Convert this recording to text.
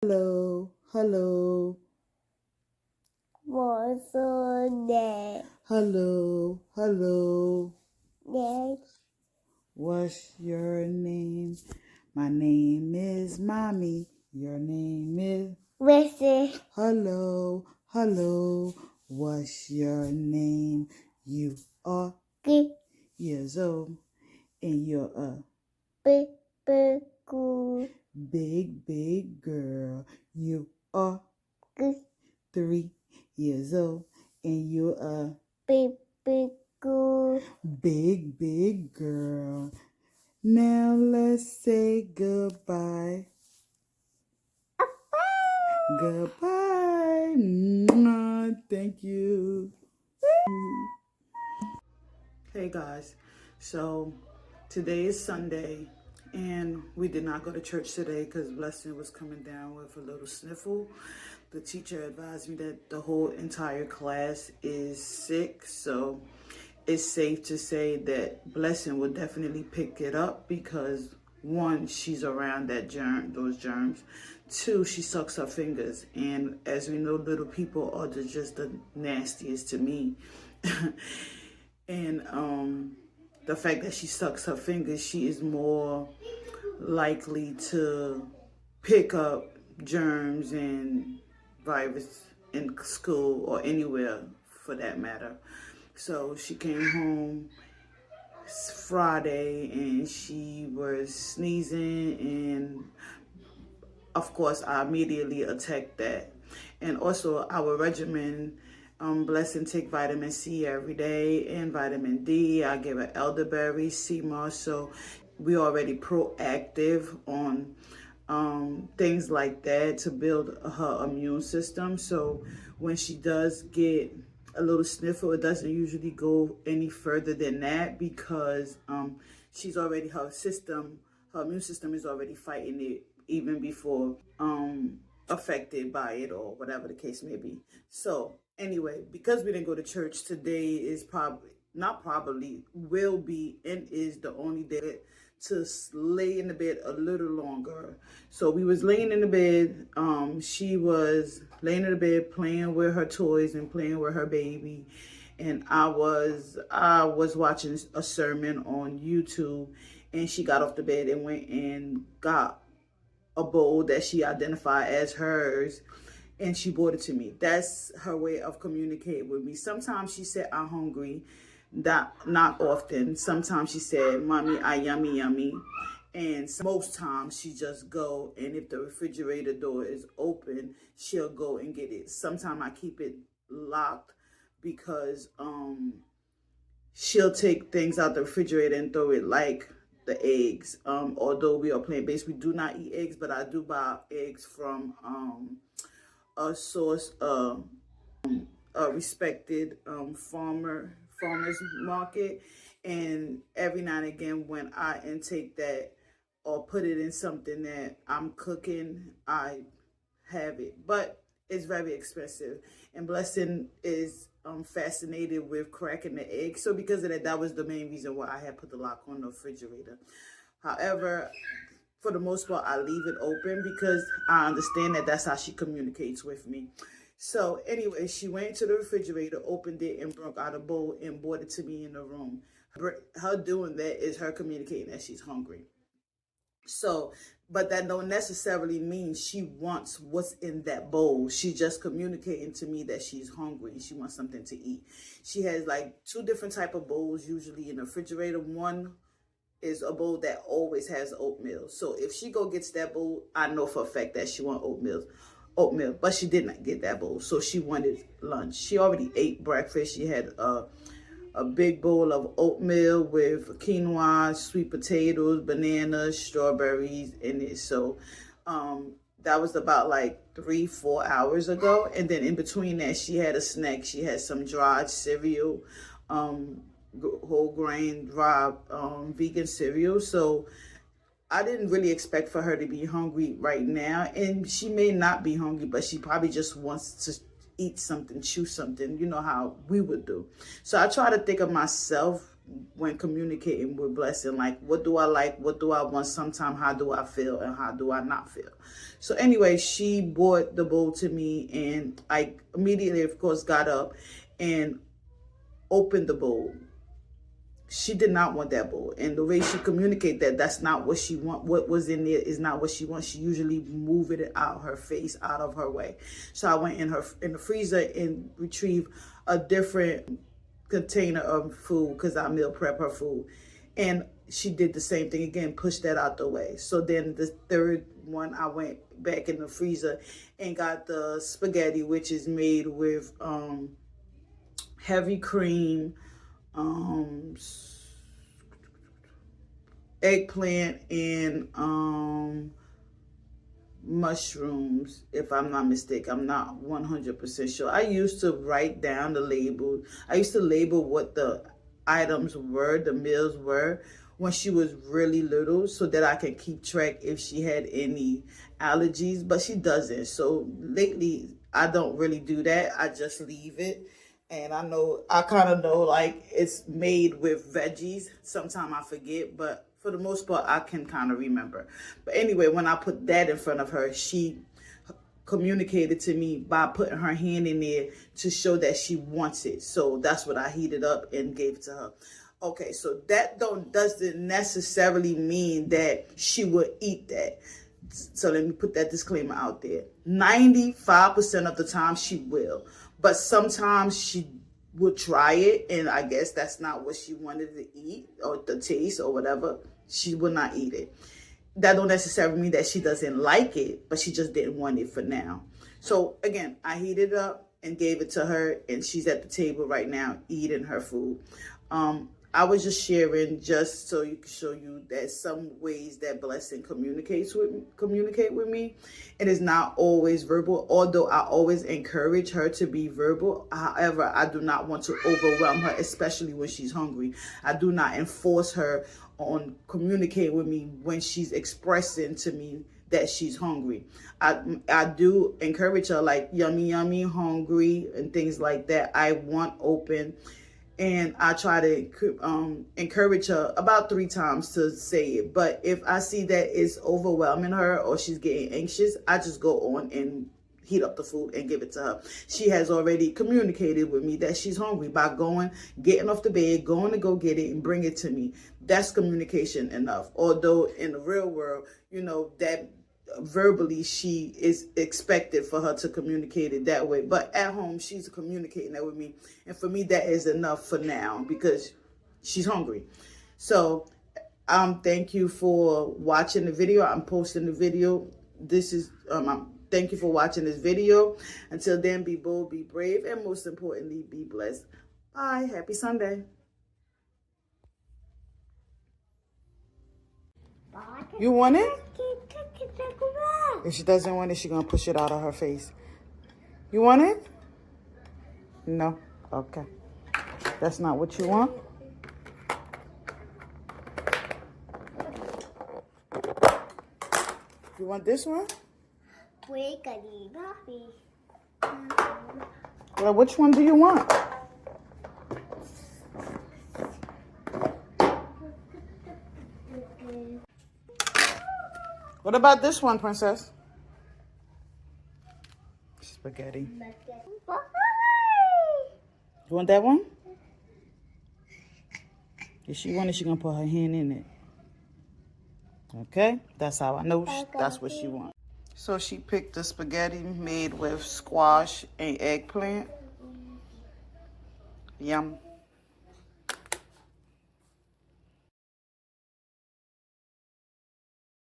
Hello, hello, What's your name? hello, hello. Name? What's your name? My name is Mommy. Your name is. Missy. Hello, hello. What's your name? You are Big, years old and you're a big, big, good, big girl. You are good, 3 years old and you're a big, good. big girl. Now let's say goodbye. Goodbye. Mwah. Thank you. Hey guys, so today is Sunday and we did not go to church today because Blessing was coming down with a little sniffle. The teacher advised me that the whole entire class is sick, so it's safe to say that Blessing will definitely pick it up because one, she's around those germs. Two, she sucks her fingers, and as we know, little people are just the nastiest to me. And the fact that she sucks her fingers, she is more likely to pick up germs and virus in school or anywhere for that matter. So she came home Friday and she was sneezing, and of course I immediately attacked that. And also our regimen, Blessing take vitamin C every day and vitamin D. I give her elderberry, sea moss. So we already proactive on things like that to build her immune system. So when she does get a little sniffle, it doesn't usually go any further than that because she's already, her immune system is already fighting it even before affected by it or whatever the case may be. So anyway, because we didn't go to church, today is will be and is the only day to lay in the bed a little longer. So we was laying in the bed. She was laying in the bed playing with her toys and playing with her baby. And I was watching a sermon on YouTube, and she got off the bed and went and got a bowl that she identified as hers, and she brought it to me. That's her way of communicating with me. Sometimes she said, I'm hungry. Not often. Sometimes she said, Mommy, I yummy. And most times she just go, and if the refrigerator door is open, she'll go and get it. Sometimes I keep it locked because she'll take things out the refrigerator and throw it, like the eggs. Although we are plant-based, we do not eat eggs, but I do buy eggs from a source, a respected farmers market. And every now and again, when I intake that or put it in something that I'm cooking, I have it. But it's very expensive. And Blessing is fascinated with cracking the egg. So because of that, that was the main reason why I had put the lock on the refrigerator. However, for the most part, I leave it open because I understand that that's how she communicates with me. So anyway, she went to the refrigerator, opened it, and broke out a bowl and brought it to me in the room. Her doing that is her communicating that she's hungry. So, but that don't necessarily mean she wants what's in that bowl. She's just communicating to me that she's hungry. She wants something to eat. She has like two different type of bowls usually in the refrigerator. One is a bowl that always has oatmeal. So if she go gets that bowl, I know for a fact that she want oatmeal, but she did not get that bowl. So she wanted lunch. She already ate breakfast. She had a big bowl of oatmeal with quinoa, sweet potatoes, bananas, strawberries in it. So that was about like 3-4 hours ago. And then in between that, she had a snack. She had some dried cereal, whole grain dry vegan cereal. So I didn't really expect for her to be hungry right now, and she may not be hungry, but she probably just wants to eat something, chew something, you know how we would do. So I try to think of myself when communicating with Blessing. Like, what do I like? What do I want? Sometimes, how do I feel? And how do I not feel? So anyway, she brought the bowl to me, and I immediately, of course, got up and opened the bowl. She did not want that bowl, and the way she communicated that's not what she want. What was in there is not what she wants. She usually move it out her face, out of her way. So I went in the freezer and retrieved a different container of food, because I meal prep her food, and she did the same thing again, pushed that out the way. So then the third one, I went back in the freezer and got the spaghetti, which is made with heavy cream, eggplant, and mushrooms, if I'm not mistaken. I'm not 100% sure. I used to write down the label. I used to label what the items were, the meals were, when she was really little, so that I can keep track if she had any allergies, but she doesn't. So lately, I don't really do that. I just leave it. And I kind of know, like, it's made with veggies. Sometimes I forget, but for the most part, I can kind of remember. But anyway, when I put that in front of her, she communicated to me by putting her hand in there to show that she wants it. So that's what I heated up and gave to her. Okay, so that doesn't necessarily mean that she would eat that. So let me put that disclaimer out there. 95% of the time she will, but sometimes she will try it, and I guess that's not what she wanted to eat, or the taste or whatever. She will not eat it. That don't necessarily mean that she doesn't like it, but she just didn't want it for now. So again, I heated it up and gave it to her, and she's at the table right now eating her food. I was just sharing, just so you can show you that some ways that Blessing communicate with me. It is not always verbal, although I always encourage her to be verbal. However, I do not want to overwhelm her, especially when she's hungry. I do not enforce her on communicating with me when she's expressing to me that she's hungry. I do encourage her, like, yummy, yummy, hungry, and things like that. I want open. And I try to encourage her about 3 times to say it. But if I see that it's overwhelming her or she's getting anxious, I just go on and heat up the food and give it to her. She has already communicated with me that she's hungry by getting off the bed, going to go get it and bring it to me. That's communication enough. Although in the real world, that verbally she is expected for her to communicate it that way, but at home she's communicating that with me, and for me that is enough for now because she's hungry. So thank you for watching the video. I'm posting the video. This is thank you for watching this video. Until then, be bold, be brave, and most importantly, be blessed. Bye. Happy Sunday. You want it? If she doesn't want it, she's going to push it out of her face. You want it? No? Okay. That's not what you want? You want this one? Well, which one do you want? What about this one, princess? Spaghetti. You want that one? If she wants it, she's going to put her hand in it. Okay? That's how I know that's what she wants. So she picked the spaghetti made with squash and eggplant. Yum.